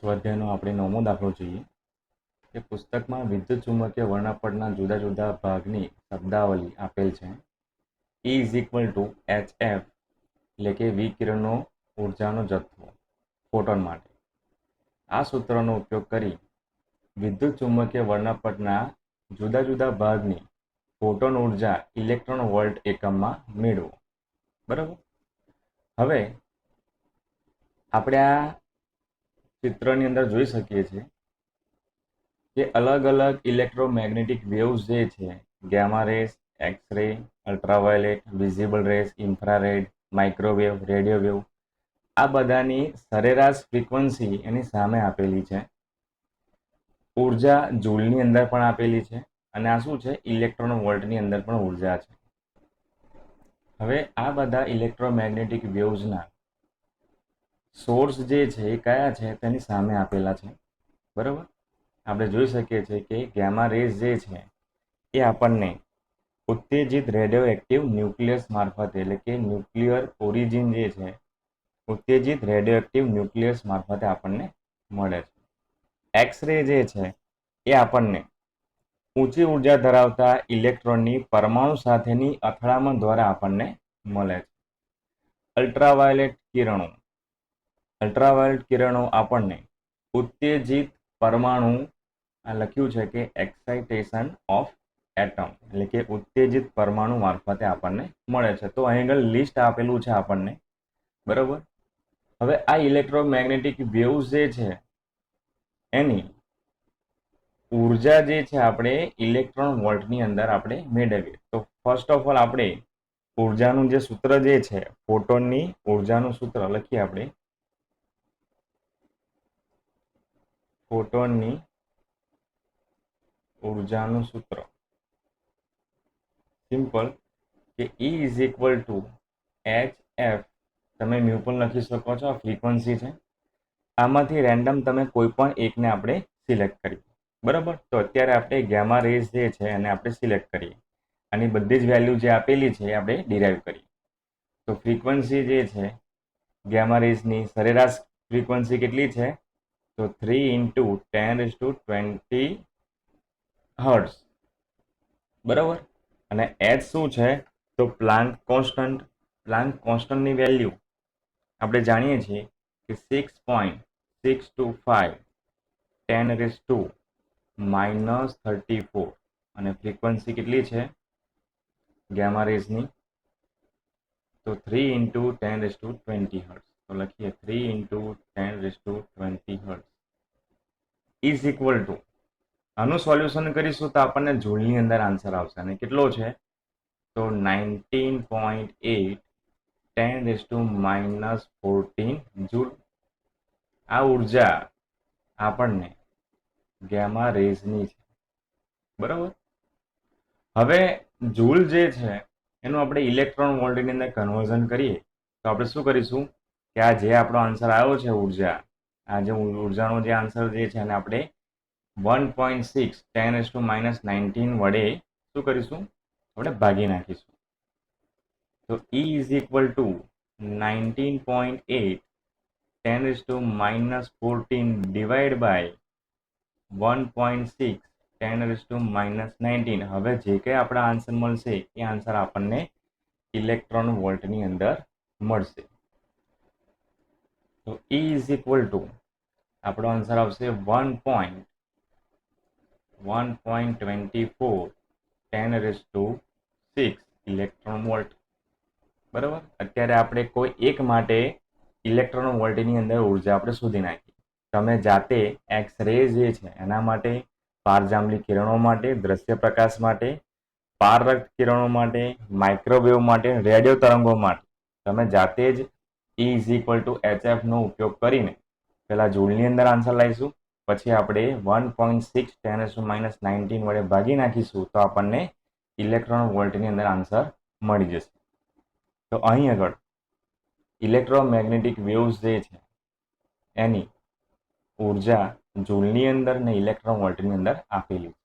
સ્વાધ્યાયનો આપણે 9મો દાખલો જોઈએ કે પુસ્તકમાં વિદ્યુત ચુંબકીય વર્ણપટના જુદા જુદા ભાગની શબ્દાવલી આપેલ છે. E is equal two HF એટલે કે વિકિરણનો ઉર્જાનો જથ્થો ફોટોન માટે. આ સૂત્રનો ઉપયોગ કરી વિદ્યુત ચુંબકીય વર્ણપટના જુદા જુદા ભાગની ફોટોન ઉર્જા ઇલેક્ટ્રોન વોલ્ટ એકમમાં મેળવો. બરાબર. હવે આપણે આ ચિત્રની અંદર જોઈ શકીએ છીએ કે અલગ અલગ ઇલેક્ટ્રોમેગ્નેટિક વેવ્સ જે છે, gamma rays, X-ray, ultraviolet, visible rays, infrared, microwave, radio wave, આ બધાની સરેરાશ ફ્રીક્વન્સી એની સામે આપેલી છે. ઉર્જા જૂલની અંદર પણ આપેલી છે અને આ શું છે, ઇલેક્ટ્રોન વોલ્ટની અંદર પણ ઉર્જા છે. હવે આ બધા ઇલેક્ટ્રોમેગ્નેટિક વેવ્સના સોર્સ જે છે એ કયા છે તેની સામે આપેલા છે. બરાબર. આપણે જોઈ શકીએ છીએ કે ગેમા રેઝ જે છે એ આપણને ઉત્તેજિત રેડિયો એક્ટિવ ન્યુક્લિયસ મારફતે એટલે કે ન્યુક્લિયર ઓરિજિન જે છે, ઉત્તેજિત રેડિયો એક્ટિવ ન્યુક્લિયસ મારફતે આપણને મળે છે. એક્સ-રે જે છે એ આપણને ઊંચી ઉર્જા ધરાવતા ઇલેક્ટ્રોનની પરમાણુ સાથેની અથડામણ દ્વારા આપણને મળે છે. અલ્ટ્રાવાયોલેટ કિરણો આપણને ઉત્તેજિત પરમાણુ, આ લખ્યું છે કે એક્સાઇટેશન ઓફ એટમ એટલે કે ઉત્તેજિત પરમાણુ મારફતે આપણને મળે છે. તો અહીં આગળ લિસ્ટ આપેલું છે આપણને. બરાબર. હવે આ ઇલેક્ટ્રોમેગ્નેટિક વેવ્સ જે છે એની ઉર્જા જે છે આપણે ઇલેક્ટ્રોન વોલ્ટની અંદર આપણે મેળવીએ. તો ફર્સ્ટ ઓફ ઓલ આપણે ઉર્જાનું જે સૂત્ર જે છે, ફોટોનની ઉર્જાનું સૂત્ર લખીએ આપણે. ફોટોનની ઉર્જાનું સૂત્ર સિમ્પલ કે E is equal two HF, તમે મ્યુ પણ લખી શકો છો, ફ્રીક્વન્સી છે. આમાંથી રેન્ડમ તમે કોઈ પણ એકને આપણે સિલેક્ટ કરીએ. બરાબર. તો અત્યારે આપણે ગેમા રેઝ જે છે એને આપણે સિલેક્ટ કરીએ. આની બધી જ વેલ્યુ જે આપેલી છે એ આપણે ડિરાઈવ કરીએ. તો ફ્રીક્વન્સી જે છે ગેમા રેઝની સરેરાશ ફ્રીક્વન્સી કેટલી છે? તો 3 × 10⁻20 હર્ટ્ઝ. બરાબર. અને H શું છે? તો પ્લાન્ક કોન્સ્ટન્ટ. પ્લાન્ક કોન્સ્ટન્ટની વેલ્યુ આપણે જાણીએ છીએ કે 6.625 10⁻−34 અને ફ્રીક્વન્સી કેટલી છે ગેમા રેઝની? તો 3 × 10⁻20 હર્ટ્ઝ. તો લખીએ 3 × 10⁻20 હર્ટ્ઝ ઇઝ ઇક્વલ ટુ, આનું સોલ્યુશન કરીશું તો આપણને જૂલની અંદર આન્સર આવશે. અને કેટલો છે? તો 19.8 10⁻−14 જૂલ. આ ઉર્જા આપણને ગેમા રેઝની છે. બરાબર. હવે જૂલ જે છે એનું આપણે ઇલેક્ટ્રોન વોલ્ટની અંદર કન્વર્ઝન કરીએ તો આપણે શું કરીશું કે આ જે આપણો આન્સર આવ્યો છે ઉર્જા, આ જે ઉર્જાનો જે આન્સર જે છે એને આપણે 1.6 10⁻−19 વડે શું કરીશું? આપણે ભાગી નાખીશું. તો E is equal to 19.8 10⁻−14 divide by 1.6 10⁻−19. હવે જે કંઈ આપણા આન્સર મળશે એ આન્સર આપણને ઇલેક્ટ્રોન વોલ્ટની અંદર મળશે. તો E ઇઝ ઇક્વલ ટુ આપણો આન્સર આવશે 1.24 10⁻6 ઇલેક્ટ્રોન વોલ્ટ. બરાબર. અત્યારે આપણે કોઈ એક માટે ઇલેક્ટ્રોન વોલ્ટની અંદર ઉર્જા આપણે શોધી નાખી. તમે જાતે એક્સ-રે જે છે એના માટે, પારજાંબલી કિરણો માટે, દ્રશ્ય પ્રકાશ માટે, પારરક્ત કિરણો માટે, માઇક્રોવેવ માટે, રેડિયો તરંગો માટે તમે જાતે જ E is equal two HF નો ઉપયોગ કરીને પહેલા જૂલની અંદર આન્સર લાવીશું, પછી આપણે 1.6 10⁻−19 વડે ભાગી નાખીશું તો આપણને ઇલેક્ટ્રોન વોલ્ટની અંદર આન્સર મળી જશે. તો અહીં આગળ ઇલેક્ટ્રોમેગ્નેટિક વેવ્સ જે છે એની ઉર્જા જૂલની અંદર ને ઇલેક્ટ્રોન વોલ્ટની અંદર આપેલી છે.